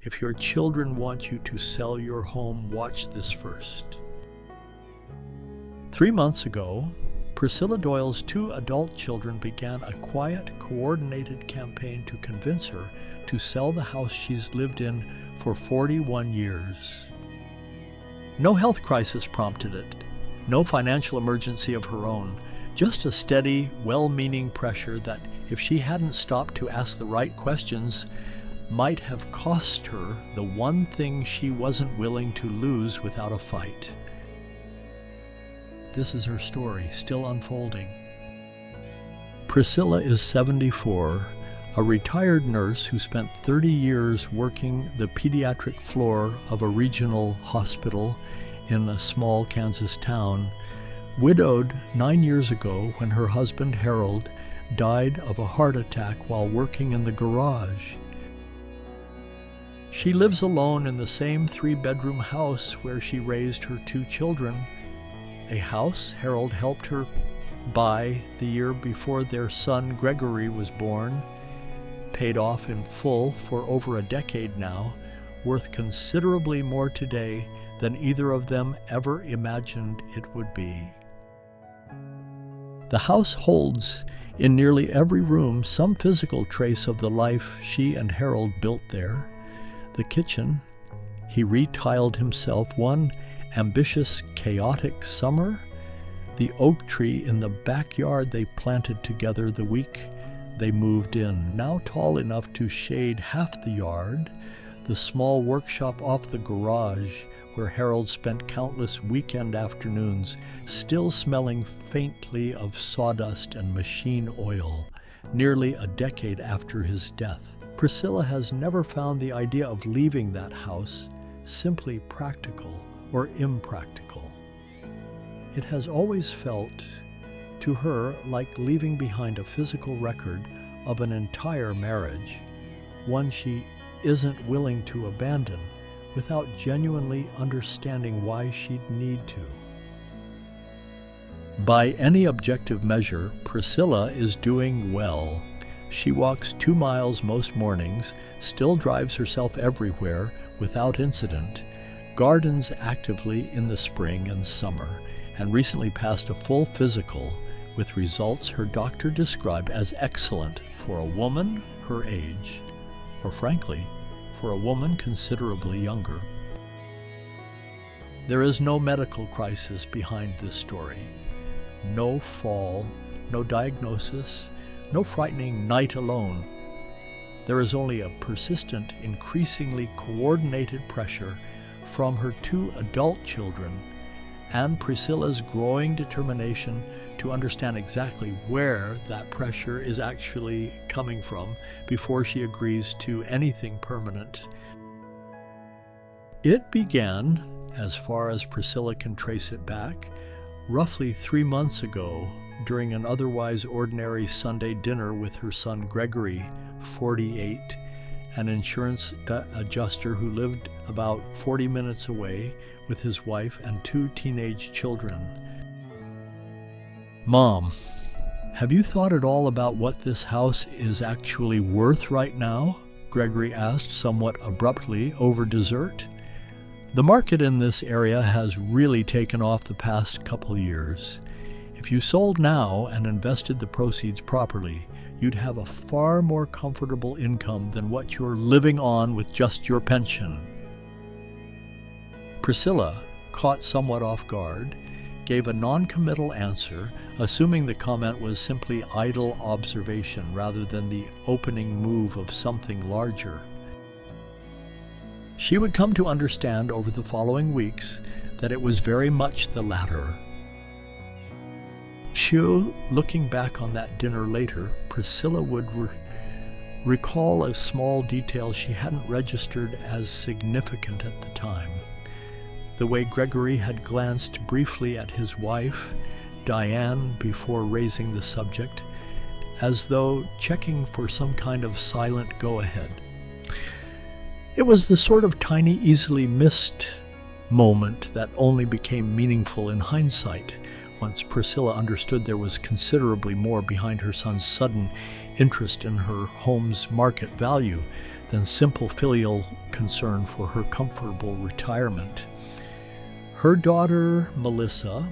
If your children want you to sell your home, watch this first. 3 months ago, Priscilla Doyle's 2 adult children began a quiet, coordinated campaign to convince her to sell the house she's lived in for 41 years. No health crisis prompted it, no financial emergency of her own, just a steady, well-meaning pressure that, if she hadn't stopped to ask the right questions, might have cost her the one thing she wasn't willing to lose without a fight. This is her story, still unfolding. Priscilla is 74, a retired nurse who spent 30 years working the pediatric floor of a regional hospital in a small Kansas town, widowed 9 years ago when her husband Harold died of a heart attack while working in the garage. She lives alone in the same 3-bedroom house where she raised her 2 children, a house Harold helped her buy the year before their son Gregory was born, paid off in full for over a decade now, worth considerably more today than either of them ever imagined it would be. The house holds, in nearly every room, some physical trace of the life she and Harold built there. The kitchen, he retiled himself one ambitious, chaotic summer. The oak tree in the backyard they planted together the week they moved in, now tall enough to shade half the yard. The small workshop off the garage, where Harold spent countless weekend afternoons, still smelling faintly of sawdust and machine oil, nearly a decade after his death. Priscilla has never found the idea of leaving that house simply practical or impractical. It has always felt to her like leaving behind a physical record of an entire marriage, one she isn't willing to abandon without genuinely understanding why she'd need to. By any objective measure, Priscilla is doing well. She walks 2 miles most mornings, still drives herself everywhere without incident, gardens actively in the spring and summer, and recently passed a full physical with results her doctor described as excellent for a woman her age, or frankly, for a woman considerably younger. There is no medical crisis behind this story. No fall, no diagnosis, no frightening night alone. There is only a persistent, increasingly coordinated pressure from her 2 adult children and Priscilla's growing determination to understand exactly where that pressure is actually coming from before she agrees to anything permanent. It began, as far as Priscilla can trace it back, roughly 3 months ago during an otherwise ordinary Sunday dinner with her son Gregory, 48, an insurance adjuster who lived about 40 minutes away with his wife and 2 teenage children. "Mom, have you thought at all about what this house is actually worth right now?" Gregory asked somewhat abruptly over dessert. "The market in this area has really taken off the past couple years. If you sold now and invested the proceeds properly, you'd have a far more comfortable income than what you're living on with just your pension." Priscilla, caught somewhat off guard, gave a non-committal answer, assuming the comment was simply idle observation rather than the opening move of something larger. She would come to understand over the following weeks that it was very much the latter. Looking back on that dinner later, Priscilla would recall a small detail she hadn't registered as significant at the time. The way Gregory had glanced briefly at his wife, Diane, before raising the subject, as though checking for some kind of silent go-ahead. It was the sort of tiny, easily missed moment that only became meaningful in hindsight, once Priscilla understood there was considerably more behind her son's sudden interest in her home's market value than simple filial concern for her comfortable retirement. Her daughter, Melissa,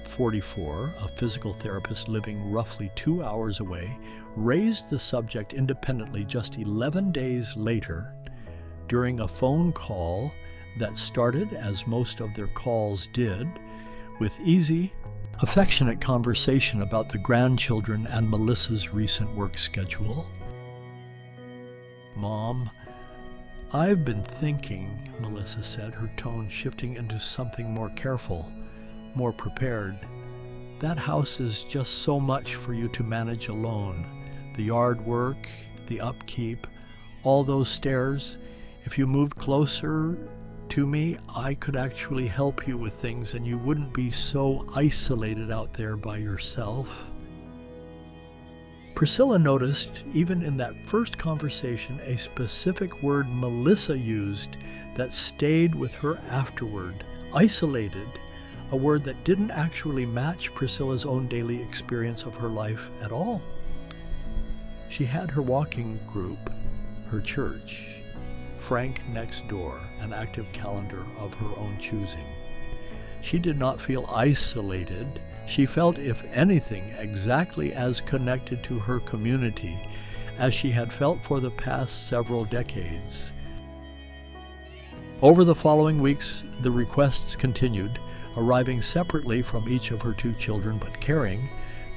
44, a physical therapist living roughly 2 hours away, raised the subject independently just 11 days later during a phone call that started, as most of their calls did, with easy, affectionate conversation about the grandchildren and Melissa's recent work schedule. "Mom, I've been thinking," Melissa said, her tone shifting into something more careful, more prepared. "That house is just so much for you to manage alone. The yard work, the upkeep, all those stairs. If you moved closer to me, I could actually help you with things and you wouldn't be so isolated out there by yourself." Priscilla noticed, even in that first conversation, a specific word Melissa used that stayed with her afterward: isolated, a word that didn't actually match Priscilla's own daily experience of her life at all. She had her walking group, her church, Frank next door, an active calendar of her own choosing. She did not feel isolated. She felt, if anything, exactly as connected to her community as she had felt for the past several decades. Over the following weeks, the requests continued, arriving separately from each of her 2 children, but caring.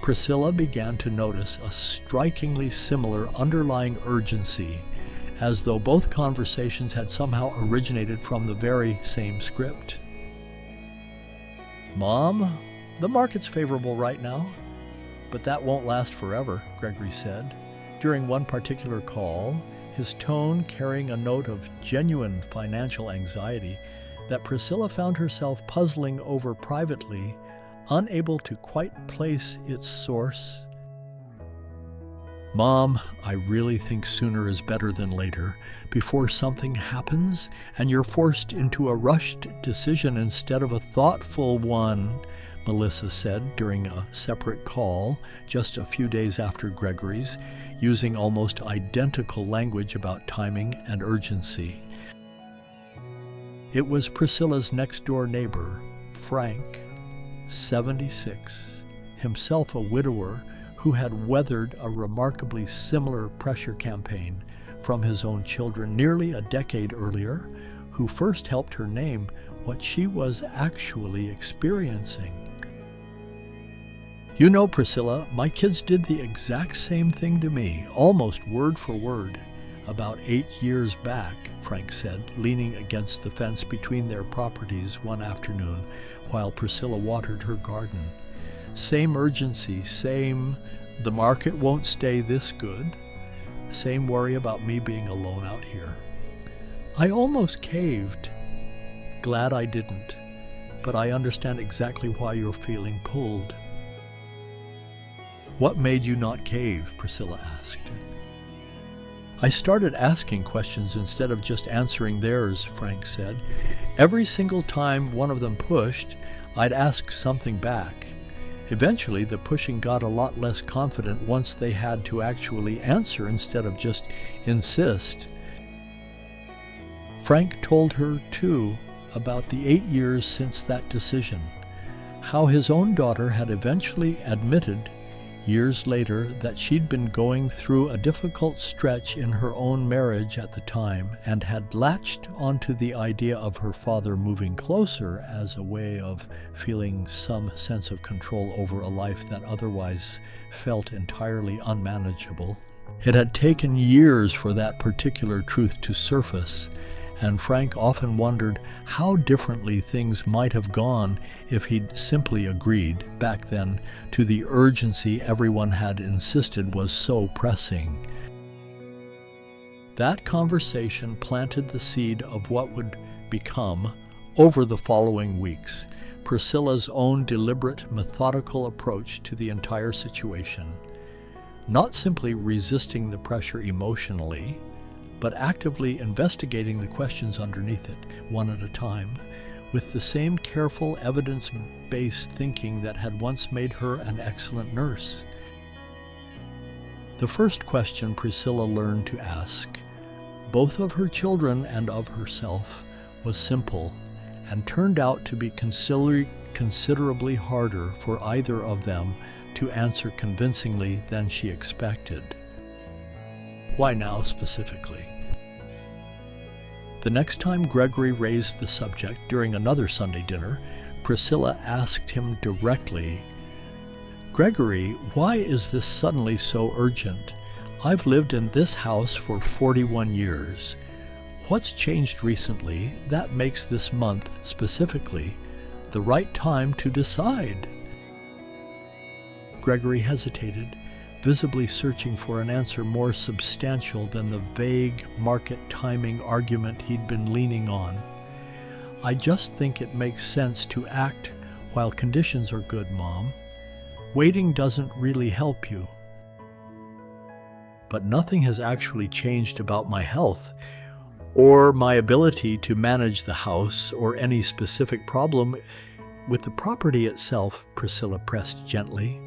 Priscilla began to notice a strikingly similar underlying urgency, as though both conversations had somehow originated from the very same script. "Mom, the market's favorable right now, but that won't last forever," Gregory said. During one particular call, his tone carrying a note of genuine financial anxiety that Priscilla found herself puzzling over privately, unable to quite place its source. "Mom, I really think sooner is better than later, before something happens and you're forced into a rushed decision instead of a thoughtful one," Melissa said during a separate call just a few days after Gregory's, using almost identical language about timing and urgency. It was Priscilla's next-door neighbor, Frank, 76, himself a widower, who had weathered a remarkably similar pressure campaign from his own children nearly a decade earlier, who first helped her name what she was actually experiencing. "You know, Priscilla, my kids did the exact same thing to me, almost word for word, about 8 years back," Frank said, leaning against the fence between their properties one afternoon while Priscilla watered her garden. "Same urgency, same, the market won't stay this good, same worry about me being alone out here. I almost caved. Glad I didn't, but I understand exactly why you're feeling pulled." "What made you not cave?" Priscilla asked. "I started asking questions instead of just answering theirs," Frank said. "Every single time one of them pushed, I'd ask something back. Eventually, the pushing got a lot less confident once they had to actually answer instead of just insist." Frank told her, too, about the 8 years since that decision, how his own daughter had eventually admitted years later that she'd been going through a difficult stretch in her own marriage at the time and had latched onto the idea of her father moving closer as a way of feeling some sense of control over a life that otherwise felt entirely unmanageable. It had taken years for that particular truth to surface, and Frank often wondered how differently things might have gone if he'd simply agreed, back then, to the urgency everyone had insisted was so pressing. That conversation planted the seed of what would become, over the following weeks, Priscilla's own deliberate, methodical approach to the entire situation. Not simply resisting the pressure emotionally, but actively investigating the questions underneath it, one at a time, with the same careful, evidence-based thinking that had once made her an excellent nurse. The first question Priscilla learned to ask both of her children and of herself, was simple and turned out to be considerably harder for either of them to answer convincingly than she expected. Why now specifically? The next time Gregory raised the subject during another Sunday dinner, Priscilla asked him directly, "Gregory, why is this suddenly so urgent? I've lived in this house for 41 years. What's changed recently that makes this month, specifically, the right time to decide?" Gregory hesitated, visibly searching for an answer more substantial than the vague market timing argument he'd been leaning on. "I just think it makes sense to act while conditions are good, Mom. Waiting doesn't really help you." "But nothing has actually changed about my health, or my ability to manage the house, or any specific problem with the property itself," Priscilla pressed gently.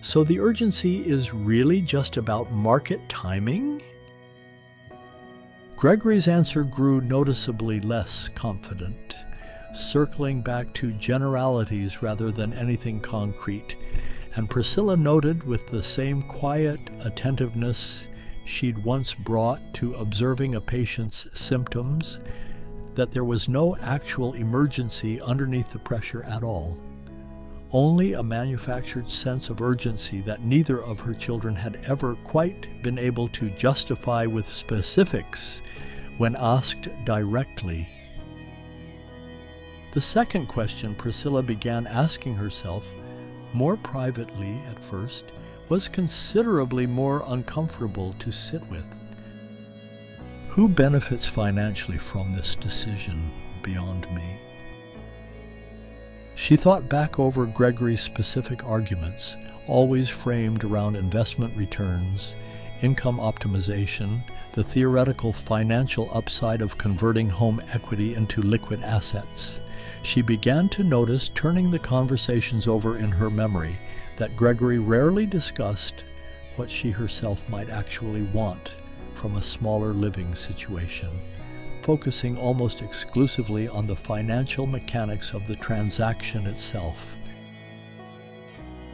"So the urgency is really just about market timing?" Gregory's answer grew noticeably less confident, circling back to generalities rather than anything concrete, and Priscilla noted with the same quiet attentiveness she'd once brought to observing a patient's symptoms that there was no actual emergency underneath the pressure at all. Only a manufactured sense of urgency that neither of her children had ever quite been able to justify with specifics when asked directly. The second question Priscilla began asking herself, more privately at first, was considerably more uncomfortable to sit with. Who benefits financially from this decision beyond me? She thought back over Gregory's specific arguments, always framed around investment returns, income optimization, the theoretical financial upside of converting home equity into liquid assets. She began to notice, turning the conversations over in her memory, that Gregory rarely discussed what she herself might actually want from a smaller living situation, focusing almost exclusively on the financial mechanics of the transaction itself.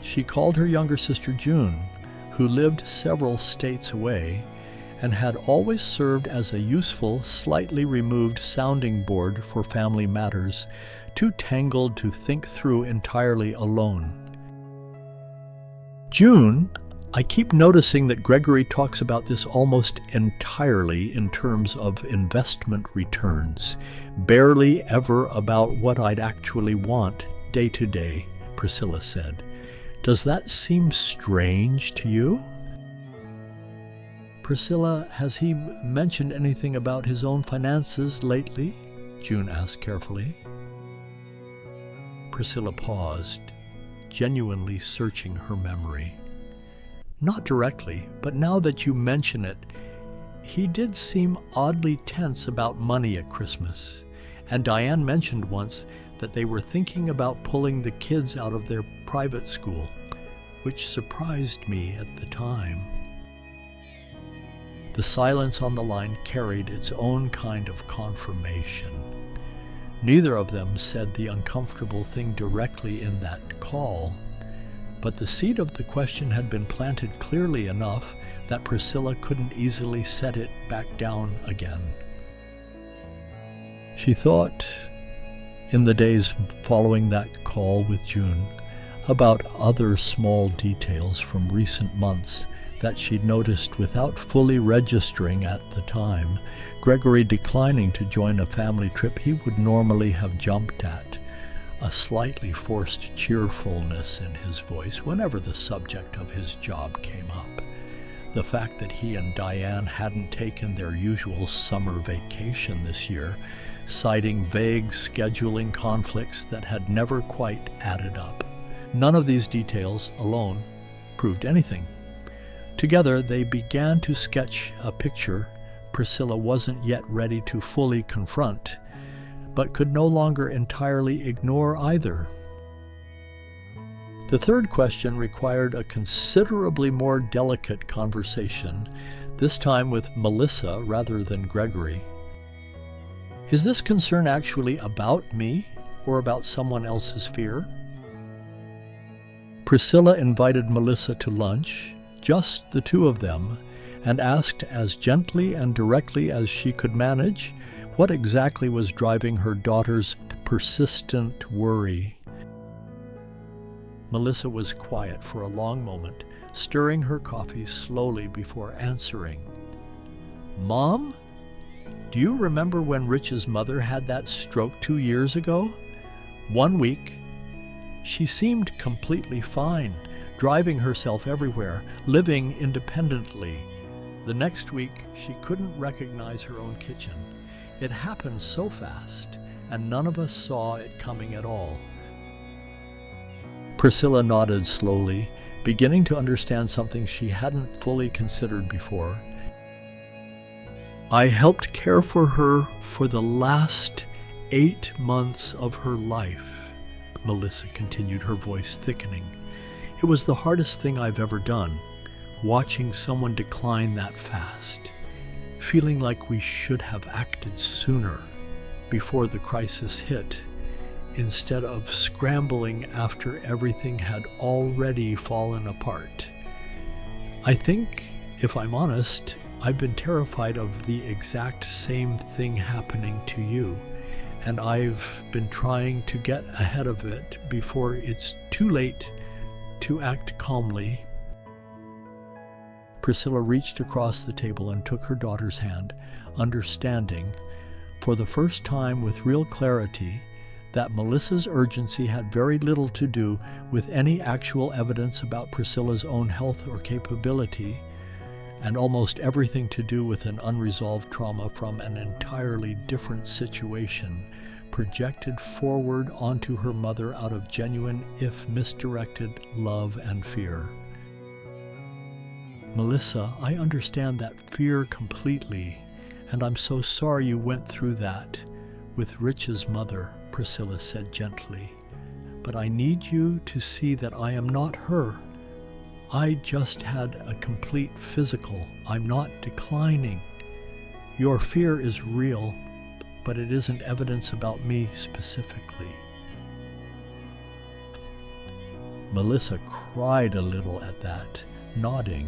She called her younger sister June, who lived several states away and had always served as a useful, slightly removed sounding board for family matters, too tangled to think through entirely alone. "June, I keep noticing that Gregory talks about this almost entirely in terms of investment returns, barely ever about what I'd actually want day to day," Priscilla said. "Does that seem strange to you?" "Priscilla, has he mentioned anything about his own finances lately?" June asked carefully. Priscilla paused, genuinely searching her memory. "Not directly, but now that you mention it, he did seem oddly tense about money at Christmas, and Diane mentioned once that they were thinking about pulling the kids out of their private school, which surprised me at the time." The silence on the line carried its own kind of confirmation. Neither of them said the uncomfortable thing directly in that call, but the seed of the question had been planted clearly enough that Priscilla couldn't easily set it back down again. She thought, in the days following that call with June, about other small details from recent months that she'd noticed without fully registering at the time. Gregory declining to join a family trip he would normally have jumped at, a slightly forced cheerfulness in his voice whenever the subject of his job came up. The fact that he and Diane hadn't taken their usual summer vacation this year, citing vague scheduling conflicts that had never quite added up. None of these details alone proved anything. Together, they began to sketch a picture Priscilla wasn't yet ready to fully confront, but could no longer entirely ignore either. The third question required a considerably more delicate conversation this time with Melissa rather than Gregory. Is this concern actually about me or about someone else's fear? Priscilla invited Melissa to lunch, just the two of them, and asked as gently and directly as she could manage what exactly was driving her daughter's persistent worry. Melissa was quiet for a long moment, stirring her coffee slowly before answering. "Mom, do you remember when Rich's mother had that stroke 2 years ago? 1 week, she seemed completely fine, driving herself everywhere, living independently. The next week, she couldn't recognize her own kitchen. It happened so fast, and none of us saw it coming at all." Priscilla nodded slowly, beginning to understand something she hadn't fully considered before. "I helped care for her for the last 8 months of her life," Melissa continued, her voice thickening. "It was the hardest thing I've ever done, watching someone decline that fast, feeling like we should have acted sooner, before the crisis hit, instead of scrambling after everything had already fallen apart. I think, if I'm honest, I've been terrified of the exact same thing happening to you, and I've been trying to get ahead of it before it's too late to act calmly." Priscilla reached across the table and took her daughter's hand, understanding, for the first time with real clarity, that Melissa's urgency had very little to do with any actual evidence about Priscilla's own health or capability, and almost everything to do with an unresolved trauma from an entirely different situation, projected forward onto her mother out of genuine, if misdirected, love and fear. "Melissa, I understand that fear completely, and I'm so sorry you went through that with Rich's mother," Priscilla said gently. "But I need you to see that I am not her. I just had a complete physical. I'm not declining. Your fear is real, but it isn't evidence about me specifically." Melissa cried a little at that, nodding,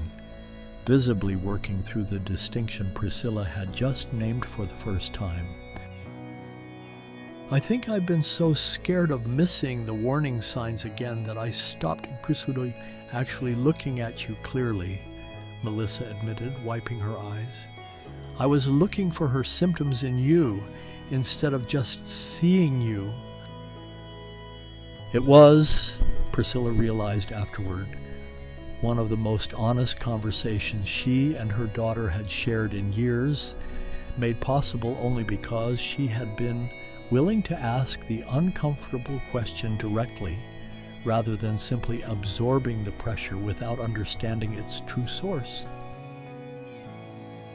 visibly working through the distinction Priscilla had just named for the first time. "I think I've been so scared of missing the warning signs again that I stopped actually looking at you clearly," Melissa admitted, wiping her eyes. "I was looking for her symptoms in you instead of just seeing you." It was, Priscilla realized afterward, one of the most honest conversations she and her daughter had shared in years, made possible only because she had been willing to ask the uncomfortable question directly, rather than simply absorbing the pressure without understanding its true source.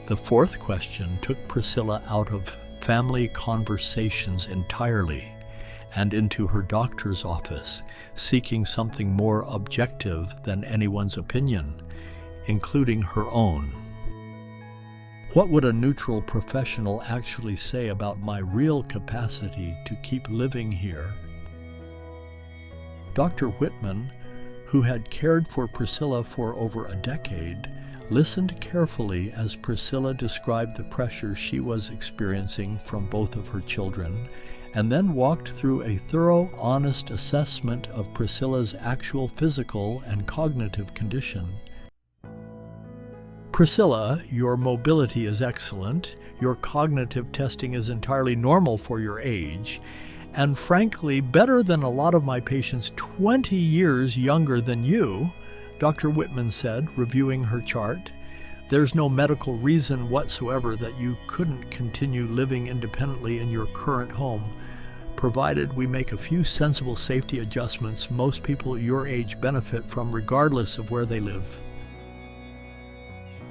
The fourth question took Priscilla out of family conversations entirely and into her doctor's office, seeking something more objective than anyone's opinion, including her own. What would a neutral professional actually say about my real capacity to keep living here? Dr. Whitman, who had cared for Priscilla for over a decade, listened carefully as Priscilla described the pressure she was experiencing from both of her children, and then walked through a thorough, honest assessment of Priscilla's actual physical and cognitive condition. "Priscilla, your mobility is excellent, your cognitive testing is entirely normal for your age, and frankly, better than a lot of my patients 20 years younger than you," Dr. Whitman said, reviewing her chart. "There's no medical reason whatsoever that you couldn't continue living independently in your current home, provided we make a few sensible safety adjustments most people your age benefit from regardless of where they live."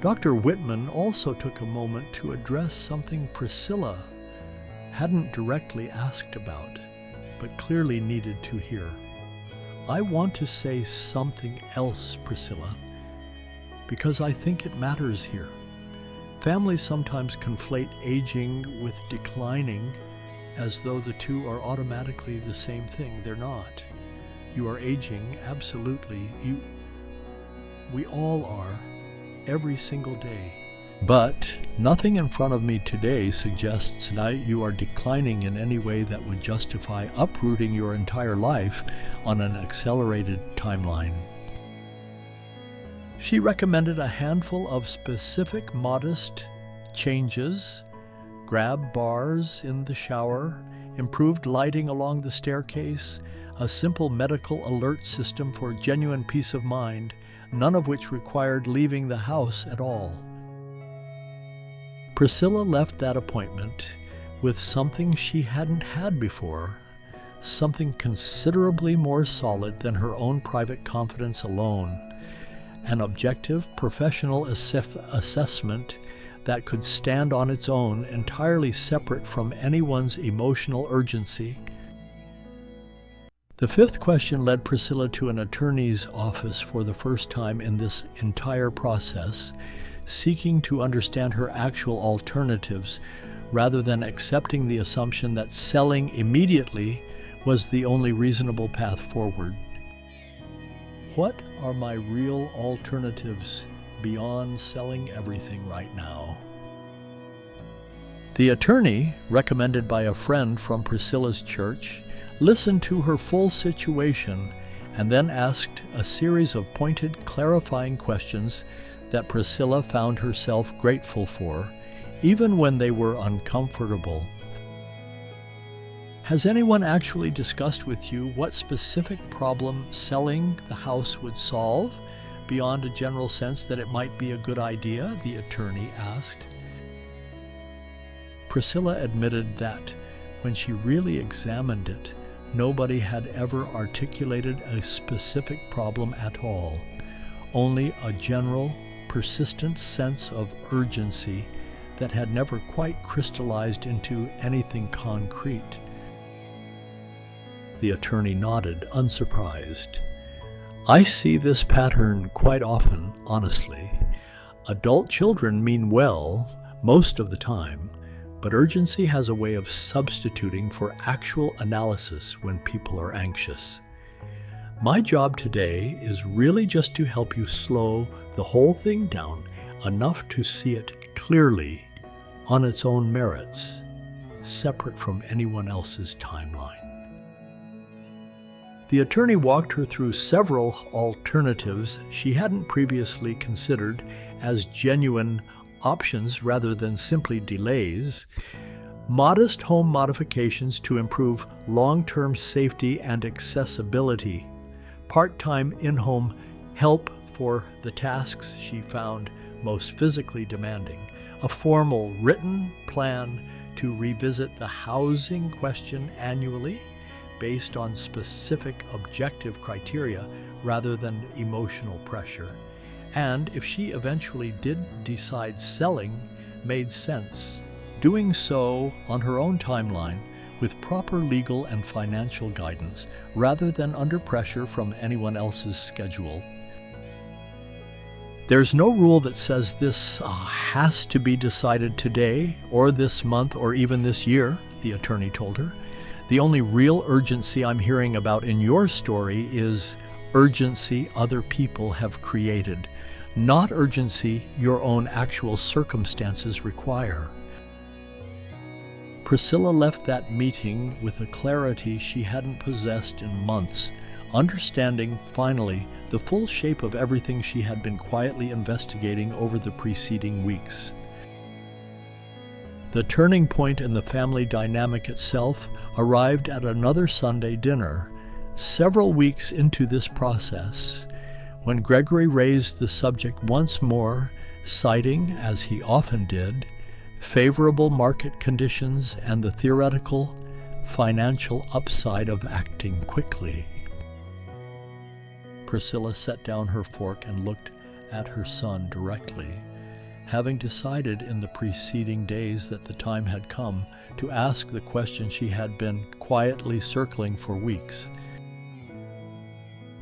Dr. Whitman also took a moment to address something Priscilla hadn't directly asked about, but clearly needed to hear. "I want to say something else, Priscilla, because I think it matters here. Families sometimes conflate aging with declining as though the two are automatically the same thing. They're not. You are aging, absolutely. We all are, every single day. But nothing in front of me today suggests that you are declining in any way that would justify uprooting your entire life on an accelerated timeline. She recommended a handful of specific, modest changes: grab bars in the shower, improved lighting along the staircase, a simple medical alert system for genuine peace of mind, none of which required leaving the house at all. Priscilla left that appointment with something she hadn't had before, something considerably more solid than her own private confidence alone, an objective professional assessment that could stand on its own, entirely separate from anyone's emotional urgency. The fifth question led Priscilla to an attorney's office for the first time in this entire process, seeking to understand her actual alternatives rather than accepting the assumption that selling immediately was the only reasonable path forward. What are my real alternatives beyond selling everything right now? The attorney, recommended by a friend from Priscilla's church, listened to her full situation and then asked a series of pointed, clarifying questions that Priscilla found herself grateful for, even when they were uncomfortable. Has anyone actually discussed with you what specific problem selling the house would solve, beyond a general sense that it might be a good idea? The attorney asked. Priscilla admitted that when she really examined it, nobody had ever articulated a specific problem at all, only a general, persistent sense of urgency that had never quite crystallized into anything concrete. The attorney nodded, unsurprised. I see this pattern quite often, honestly. Adult children mean well most of the time, but urgency has a way of substituting for actual analysis when people are anxious. My job today is really just to help you slow the whole thing down enough to see it clearly on its own merits, separate from anyone else's timeline. The attorney walked her through several alternatives she hadn't previously considered as genuine options rather than simply delays: modest home modifications to improve long-term safety and accessibility, part-time in-home help for the tasks she found most physically demanding, a formal written plan to revisit the housing question annually based on specific objective criteria rather than emotional pressure, and if she eventually did decide selling made sense, doing so on her own timeline with proper legal and financial guidance rather than under pressure from anyone else's schedule. There's no rule that says this has to be decided today or this month or even this year, the attorney told her. The only real urgency I'm hearing about in your story is urgency other people have created, not urgency your own actual circumstances require. Priscilla left that meeting with a clarity she hadn't possessed in months, understanding, finally, the full shape of everything she had been quietly investigating over the preceding weeks. The turning point in the family dynamic itself arrived at another Sunday dinner, several weeks into this process, when Gregory raised the subject once more, citing, as he often did, favorable market conditions and the theoretical, financial upside of acting quickly. Priscilla set down her fork and looked at her son directly, having decided in the preceding days that the time had come to ask the question she had been quietly circling for weeks.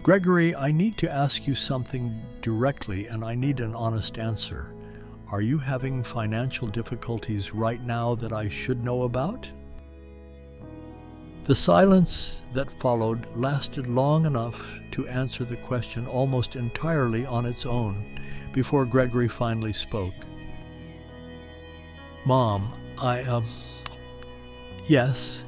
Gregory, I need to ask you something directly, and I need an honest answer. Are you having financial difficulties right now that I should know about?" The silence that followed lasted long enough to answer the question almost entirely on its own before Gregory finally spoke. "Mom, yes,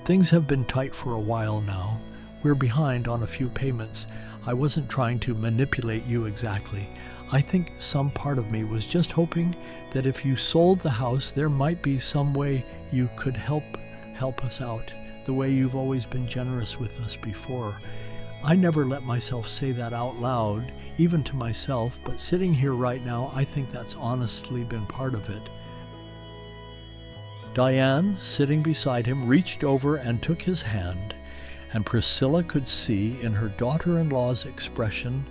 things have been tight for a while now. We're behind on a few payments. I wasn't trying to manipulate you exactly. I think some part of me was just hoping that if you sold the house, there might be some way you could help us out, the way you've always been generous with us before. I never let myself say that out loud, even to myself, but sitting here right now, I think that's honestly been part of it." Diane, sitting beside him, reached over and took his hand, and Priscilla could see in her daughter-in-law's expression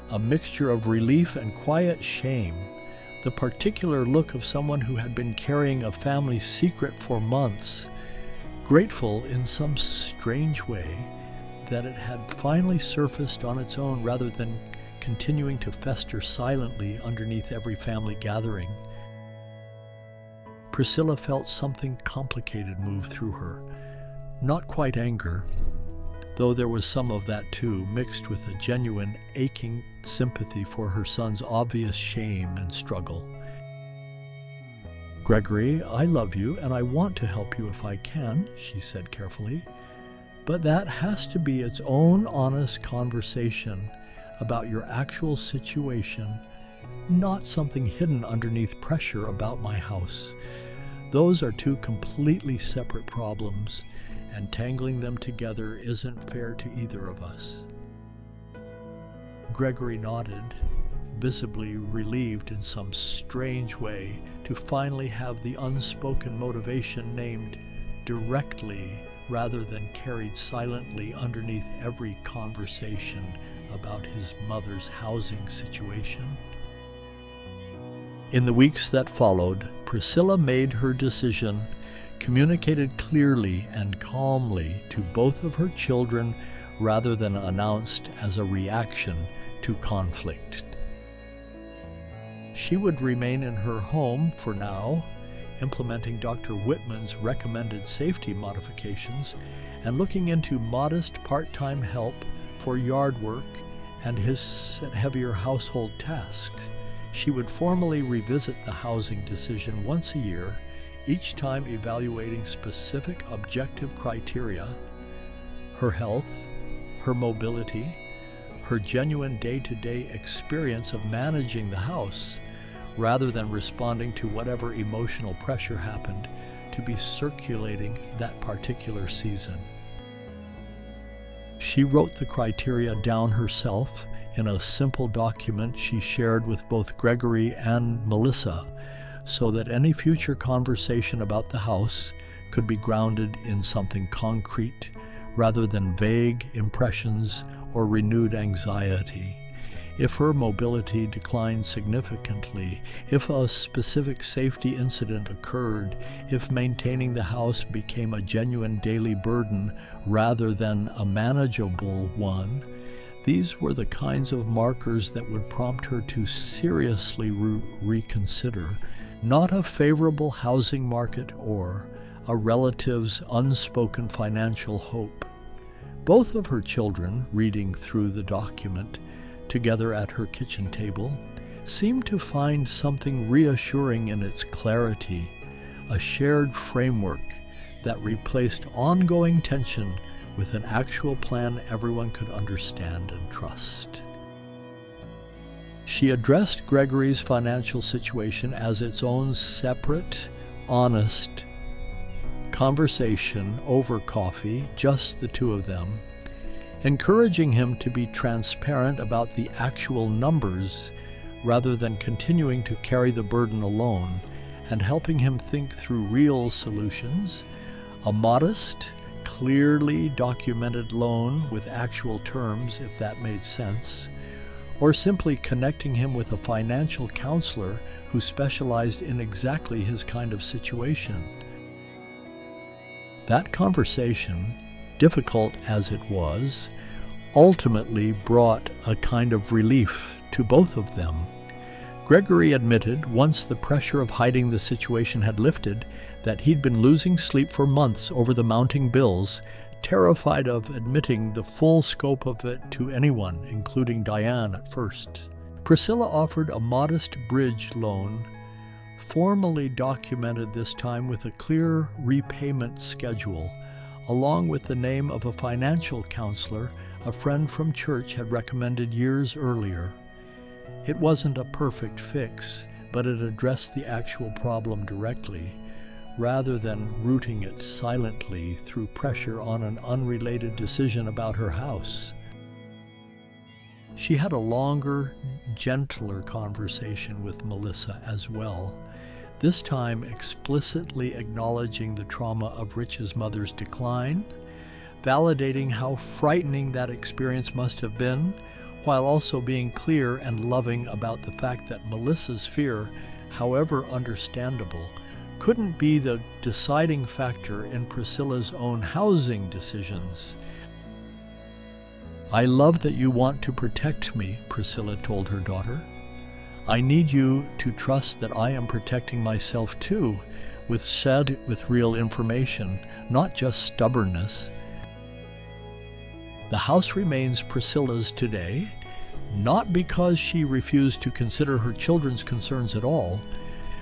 a mixture of relief and quiet shame, the particular look of someone who had been carrying a family secret for months, grateful in some strange way that it had finally surfaced on its own rather than continuing to fester silently underneath every family gathering. Priscilla felt something complicated move through her. Not quite anger, though there was some of that too, mixed with a genuine, aching sympathy for her son's obvious shame and struggle. "Gregory, I love you and I want to help you if I can," she said carefully. "But that has to be its own honest conversation about your actual situation, not something hidden underneath pressure about my house. Those are two completely separate problems, and tangling them together isn't fair to either of us." Gregory nodded, visibly relieved in some strange way to finally have the unspoken motivation named directly rather than carried silently underneath every conversation about his mother's housing situation. In the weeks that followed, Priscilla made her decision, communicated clearly and calmly to both of her children rather than announced as a reaction to conflict. She would remain in her home for now, implementing Dr. Whitman's recommended safety modifications and looking into modest part-time help for yard work and his heavier household tasks. She would formally revisit the housing decision once a year, each time evaluating specific objective criteria: her health, her mobility, her genuine day-to-day experience of managing the house, rather than responding to whatever emotional pressure happened to be circulating that particular season. She wrote the criteria down herself in a simple document she shared with both Gregory and Melissa, so that any future conversation about the house could be grounded in something concrete rather than vague impressions or renewed anxiety. If her mobility declined significantly, if a specific safety incident occurred, if maintaining the house became a genuine daily burden rather than a manageable one, these were the kinds of markers that would prompt her to seriously reconsider not a favorable housing market or a relative's unspoken financial hope. Both of her children, reading through the document together at her kitchen table, seemed to find something reassuring in its clarity, a shared framework that replaced ongoing tension with an actual plan everyone could understand and trust. She addressed Gregory's financial situation as its own separate, honest conversation over coffee, just the two of them, encouraging him to be transparent about the actual numbers rather than continuing to carry the burden alone, and helping him think through real solutions, a modest, clearly documented loan with actual terms, if that made sense, or simply connecting him with a financial counselor who specialized in exactly his kind of situation. That conversation, difficult as it was, ultimately brought a kind of relief to both of them, Gregory admitted, once the pressure of hiding the situation had lifted, that he'd been losing sleep for months over the mounting bills, terrified of admitting the full scope of it to anyone, including Diane at first. Priscilla offered a modest bridge loan, formally documented this time with a clear repayment schedule, along with the name of a financial counselor a friend from church had recommended years earlier. It wasn't a perfect fix, but it addressed the actual problem directly, rather than rooting it silently through pressure on an unrelated decision about her house. She had a longer, gentler conversation with Melissa as well, this time explicitly acknowledging the trauma of Rich's mother's decline, validating how frightening that experience must have been, while also being clear and loving about the fact that Melissa's fear, however understandable, couldn't be the deciding factor in Priscilla's own housing decisions. "I love that you want to protect me," Priscilla told her daughter. "I need you to trust that I am protecting myself too, said with real information, not just stubbornness." The house remains Priscilla's today, not because she refused to consider her children's concerns at all,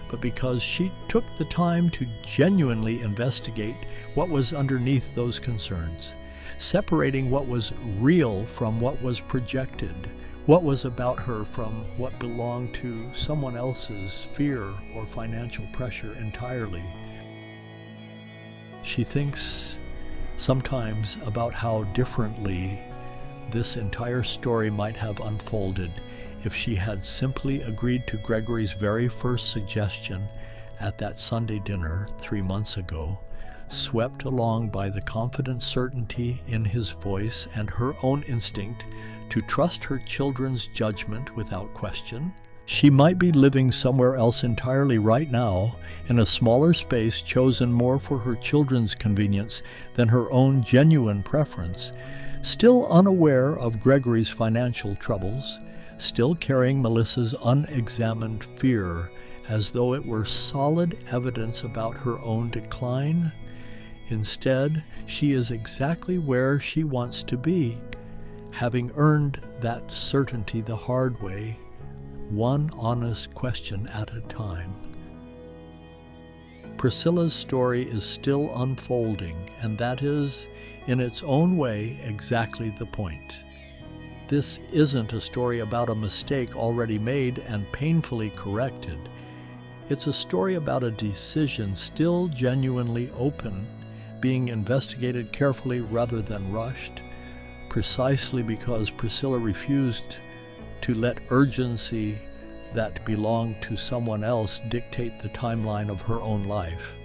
but because she took the time to genuinely investigate what was underneath those concerns, separating what was real from what was projected, what was about her from what belonged to someone else's fear or financial pressure entirely. She thinks sometimes about how differently this entire story might have unfolded if she had simply agreed to Gregory's very first suggestion at that Sunday dinner 3 months ago, swept along by the confident certainty in his voice and her own instinct to trust her children's judgment without question. She might be living somewhere else entirely right now, in a smaller space chosen more for her children's convenience than her own genuine preference, still unaware of Gregory's financial troubles, still carrying Melissa's unexamined fear as though it were solid evidence about her own decline. Instead, she is exactly where she wants to be, having earned that certainty the hard way, one honest question at a time. Priscilla's story is still unfolding, and that is, in its own way, exactly the point. This isn't a story about a mistake already made and painfully corrected. It's a story about a decision still genuinely open, being investigated carefully rather than rushed, precisely because Priscilla refused to let urgency that belonged to someone else dictate the timeline of her own life.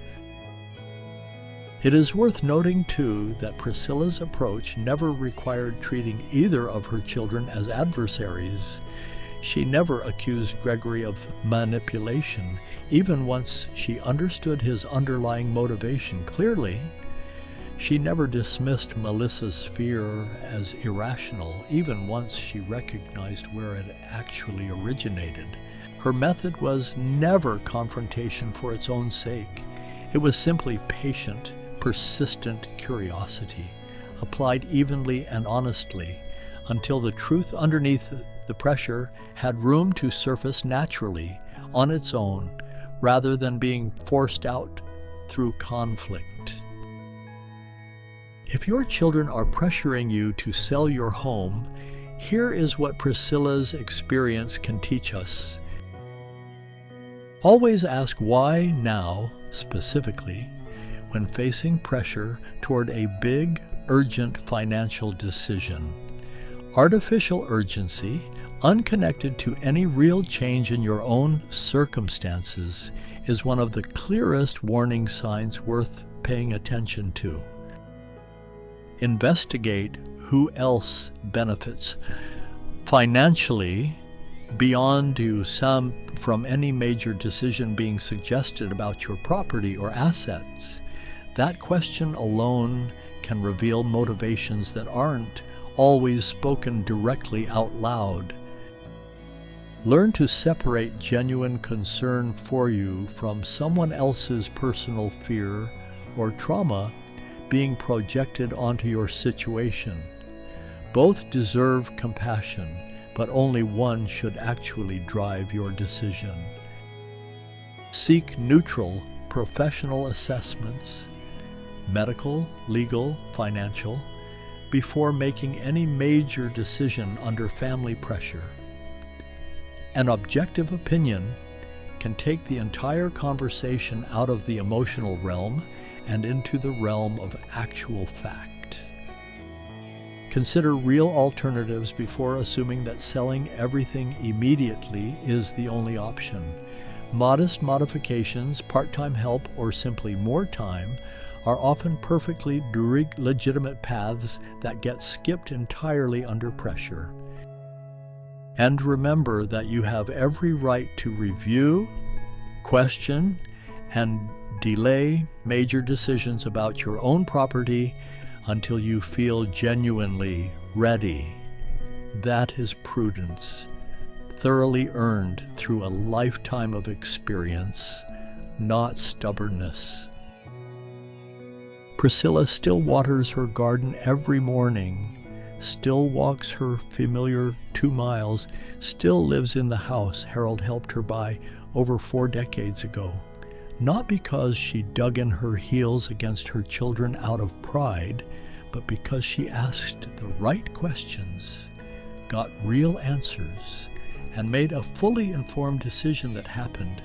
It is worth noting, too, that Priscilla's approach never required treating either of her children as adversaries. She never accused Gregory of manipulation, even once she understood his underlying motivation clearly. She never dismissed Melissa's fear as irrational, even once she recognized where it actually originated. Her method was never confrontation for its own sake. It was simply patient, persistent curiosity, applied evenly and honestly, until the truth underneath the pressure had room to surface naturally, on its own, rather than being forced out through conflict. If your children are pressuring you to sell your home, here is what Priscilla's experience can teach us. Always ask why now, specifically, when facing pressure toward a big, urgent financial decision. Artificial urgency, unconnected to any real change in your own circumstances, is one of the clearest warning signs worth paying attention to. Investigate who else benefits financially beyond you from any major decision being suggested about your property or assets. That question alone can reveal motivations that aren't always spoken directly out loud. Learn to separate genuine concern for you from someone else's personal fear or trauma being projected onto your situation. Both deserve compassion, but only one should actually drive your decision. Seek neutral, professional assessments, medical, legal, financial, before making any major decision under family pressure. An objective opinion can take the entire conversation out of the emotional realm and into the realm of actual fact. Consider real alternatives before assuming that selling everything immediately is the only option. Modest modifications, part-time help, or simply more time are often perfectly legitimate paths that get skipped entirely under pressure. And remember that you have every right to review, question, and delay major decisions about your own property until you feel genuinely ready. That is prudence, thoroughly earned through a lifetime of experience, not stubbornness. Priscilla still waters her garden every morning, still walks her familiar 2 miles, still lives in the house Harold helped her buy over 4 decades ago. Not because she dug in her heels against her children out of pride, but because she asked the right questions, got real answers, and made a fully informed decision that happened,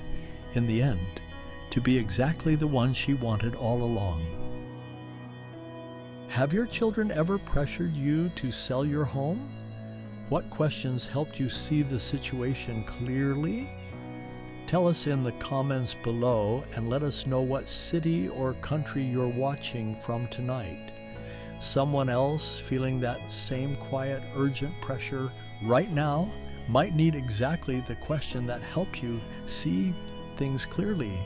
in the end, to be exactly the one she wanted all along. Have your children ever pressured you to sell your home? What questions helped you see the situation clearly? Tell us in the comments below and let us know what city or country you're watching from tonight. Someone else feeling that same quiet, urgent pressure right now might need exactly the question that helps you see things clearly.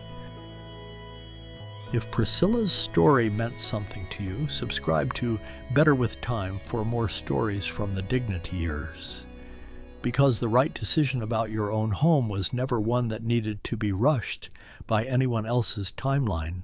If Priscilla's story meant something to you, subscribe to Better with Time for more stories from the Dignity years. Because the right decision about your own home was never one that needed to be rushed by anyone else's timeline.